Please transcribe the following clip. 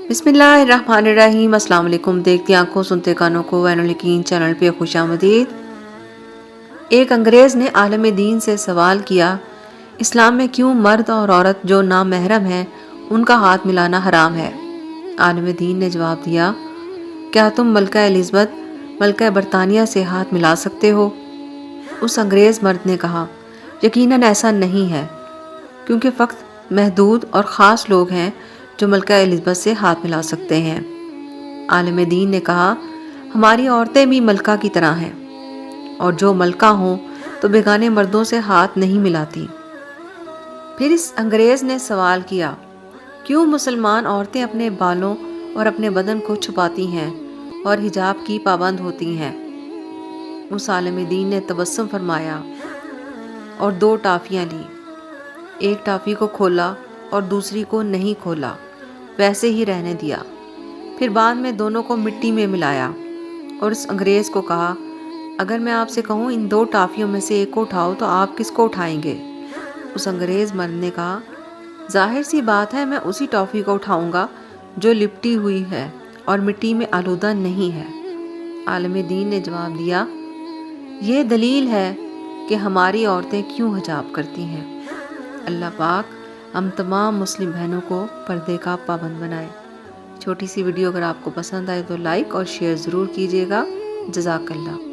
बिस्मिल्लाहिर्रहमानिर्रहीम। अस्सलाम वालेकुम। देखती आंखों सुनते कानों को ऐनुल यकीन चैनल पे खुशामदीद। एक अंग्रेज़ ने आलम दीन से सवाल किया, इस्लाम में क्यों मर्द और औरत जो नामहरम हैं उनका हाथ मिलाना हराम है। आलम दीन ने जवाब दिया, क्या तुम मलका एलिज़ाबेथ मलका बरतानिया से हाथ मिला सकते हो? उस अंग्रेज़ मर्द ने कहा, यकीनन ऐसा नहीं है, क्योंकि फ़कत महदूद और ख़ास लोग हैं जो मलका एलिज़ाबेथ से हाथ मिला सकते हैं। आलिम दीन ने कहा, हमारी औरतें भी मलका की तरह हैं, और जो मलका हों तो बेगाने मर्दों से हाथ नहीं मिलाती। फिर इस अंग्रेज़ ने सवाल किया, क्यों मुसलमान औरतें अपने बालों और अपने बदन को छुपाती हैं और हिजाब की पाबंद होती हैं? उस आलिम दीन ने तबस्सुम फरमाया और 2 टाफियाँ ली। एक टाफी को खोला और दूसरी को नहीं खोला, वैसे ही रहने दिया। फिर बाद में दोनों को मिट्टी में मिलाया और इस अंग्रेज़ को कहा, अगर मैं आपसे कहूँ इन 2 टाफियों में से एक को उठाओ तो आप किसको उठाएंगे? उस अंग्रेज़ मर्द ने कहा, जाहिर सी बात है, मैं उसी टॉफ़ी को उठाऊंगा जो लिपटी हुई है और मिट्टी में आलूदा नहीं है। आलिम दीन ने जवाब दिया, ये दलील है कि हमारी औरतें क्यों हिजाब करती हैं। अल्लाह पाक हम तमाम मुस्लिम बहनों को पर्दे का पाबंद बनाए। छोटी सी वीडियो अगर आपको पसंद आए तो लाइक और शेयर ज़रूर कीजिएगा। जज़ाकल्लाह।